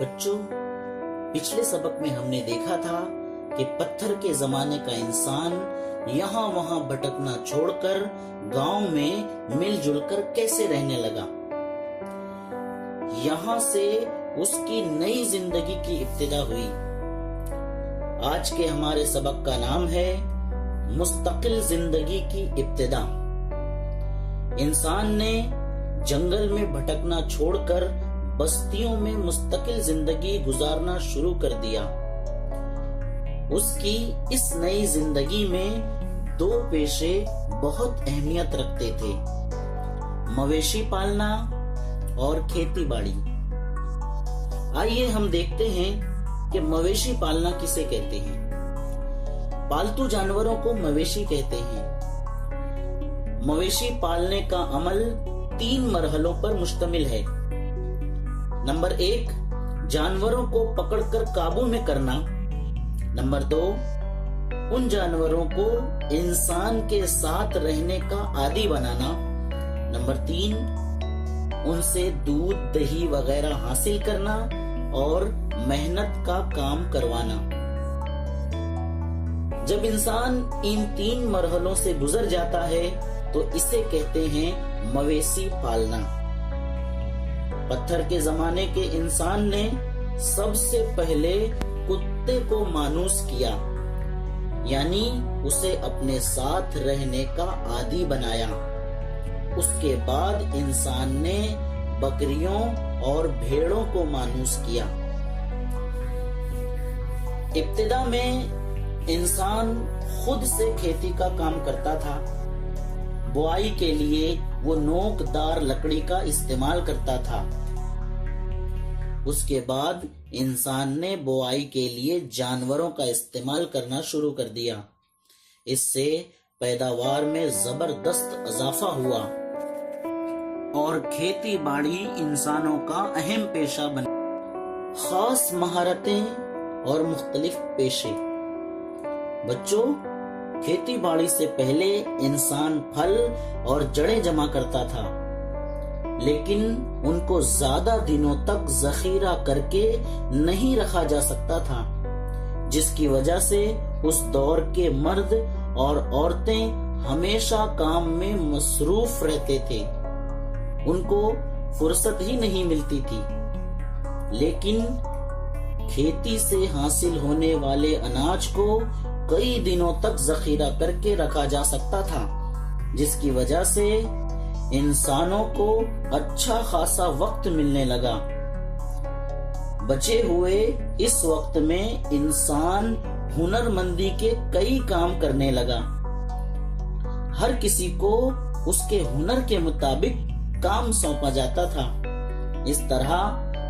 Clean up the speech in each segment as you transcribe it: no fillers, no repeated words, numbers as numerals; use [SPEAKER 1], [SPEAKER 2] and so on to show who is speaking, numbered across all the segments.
[SPEAKER 1] بچوں، پچھلے سبق میں ہم نے دیکھا تھا کہ پتھر کے زمانے کا انسان یہاں وہاں بھٹکنا چھوڑ کر گاؤں میں مل جل کر کیسے رہنے لگا۔ یہاں سے اس کی نئی زندگی کی ابتدا ہوئی۔ آج کے ہمارے سبق کا نام ہے مستقل زندگی کی ابتدا۔ انسان نے جنگل میں بھٹکنا چھوڑ کر بستیوں میں مستقل زندگی گزارنا شروع کر دیا۔ اس کی اس نئی زندگی میں دو پیشے بہت اہمیت رکھتے تھے، مویشی پالنا اور کھیتی باڑی۔ آئیے ہم دیکھتے ہیں کہ مویشی پالنا کسے کہتے ہیں۔ پالتو جانوروں کو مویشی کہتے ہیں۔ مویشی پالنے کا عمل 3 مرحلوں پر مشتمل ہے۔ نمبر 1، جانوروں کو پکڑ کر قابو میں کرنا۔ نمبر 2، ان جانوروں کو انسان کے ساتھ رہنے کا عادی بنانا۔ نمبر 3، ان سے دودھ دہی وغیرہ حاصل کرنا اور محنت کا کام کروانا۔ جب انسان ان 3 مرحلوں سے گزر جاتا ہے تو اسے کہتے ہیں مویشی پالنا۔ پتھر کے زمانے کے انسان نے سب سے پہلے کتے کو مانوس کیا، یعنی اسے اپنے ساتھ رہنے کا عادی بنایا۔ اس کے بعد انسان نے بکریوں اور بھیڑوں کو مانوس کیا۔ ابتدا میں انسان خود سے کھیتی کا کام کرتا تھا۔ بوائی کے لیے وہ نوک دار لکڑی کا استعمال کرتا تھا۔ اس کے بعد انسان نے بوائی کے لیے جانوروں کا استعمال کرنا شروع کر دیا۔ اس سے پیداوار میں زبردست اضافہ ہوا اور کھیتی باڑی انسانوں کا اہم پیشہ بنا۔ خاص مہارتیں اور مختلف پیشے۔ بچوں، کھیتی باڑی سے پہلے انسان پھل اور جڑیں جمع کرتا تھا، لیکن ان کو زیادہ دنوں تک ذخیرہ کر کے نہیں رکھا جا سکتا تھا، جس کی وجہ سے اس دور کے مرد اور عورتیں ہمیشہ کام میں مصروف رہتے تھے، ان کو فرصت ہی نہیں ملتی تھی۔ لیکن کھیتی سے حاصل ہونے والے اناج کو کئی دنوں تک ذخیرہ کر کے رکھا جا سکتا تھا، جس کی وجہ سے انسانوں کو اچھا خاصا وقت ملنے لگا۔ بچے ہوئے اس وقت میں انسان ہنر مندی کے کئی کام کرنے لگا۔ ہر کسی کو اس کے ہنر کے مطابق کام سونپا جاتا تھا۔ اس طرح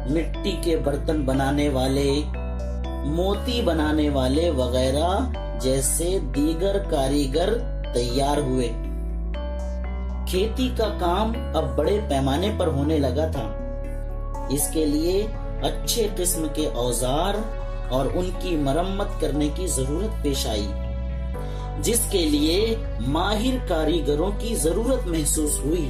[SPEAKER 1] مٹی کے برتن بنانے والے، موتی بنانے والے وغیرہ جیسے دیگر کاریگر تیار ہوئے۔ کھیتی کا کام اب بڑے پیمانے پر ہونے لگا تھا۔ اس کے لیے اچھے قسم کے اوزار اور ان کی مرمت کرنے کی ضرورت پیش آئی، جس کے لیے ماہر کاریگروں کی ضرورت محسوس ہوئی۔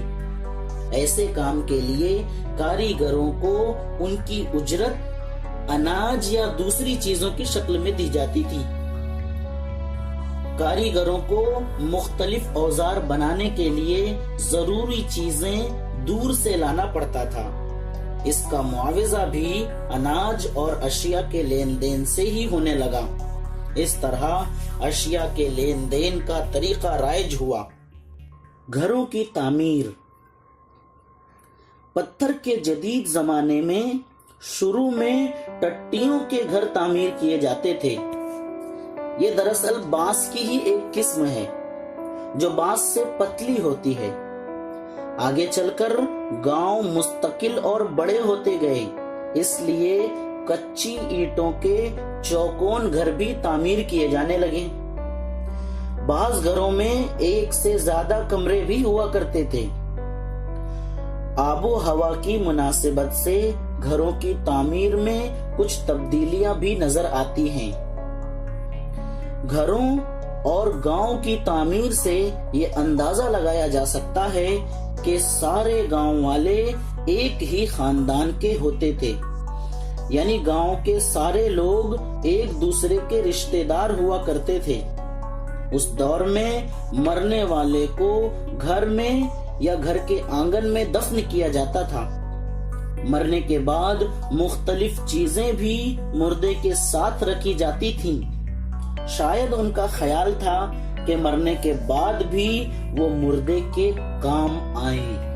[SPEAKER 1] ایسے کام کے لیے کاریگروں کو ان کی اجرت اناج یا دوسری چیزوں کی شکل میں دی جاتی تھی۔ کاریگروں کو مختلف اوزار بنانے کے لیے ضروری چیزیں دور سے لانا پڑتا تھا۔ اس کا معاوضہ بھی اناج اور اشیاء کے لین دین سے ہی ہونے لگا۔ اس طرح اشیاء کے لین دین کا طریقہ رائج ہوا۔ گھروں کی تعمیر۔ پتھر کے جدید زمانے میں شروع میں ٹٹیوں کے گھر تعمیر کیے جاتے تھے۔ یہ دراصل بانس کی ہی ایک قسم ہے جو بانس سے پتلی ہوتی ہے۔ آگے چل کر گاؤں مستقل اور بڑے ہوتے گئے، اس لیے کچی اینٹوں کے چوکون گھر بھی تعمیر کیے جانے لگے۔ بعض گھروں میں ایک سے زیادہ کمرے بھی ہوا کرتے تھے۔ آب و ہوا کی مناسبت سے گھروں کی تعمیر میں کچھ تبدیلیاں بھی نظر آتی ہیں۔ گھروں اور گاؤں کی تعمیر سے یہ اندازہ لگایا جا سکتا ہے کہ سارے گاؤں والے ایک ہی خاندان کے ہوتے تھے، یعنی گاؤں کے سارے لوگ ایک دوسرے کے رشتہ دار ہوا کرتے تھے۔ اس دور میں مرنے والے کو گھر میں یا گھر کے آنگن میں دفن کیا جاتا تھا۔ مرنے کے بعد مختلف چیزیں بھی مردے کے ساتھ رکھی جاتی تھیں۔ شاید ان کا خیال تھا کہ مرنے کے بعد بھی وہ مردے کے کام آئیں۔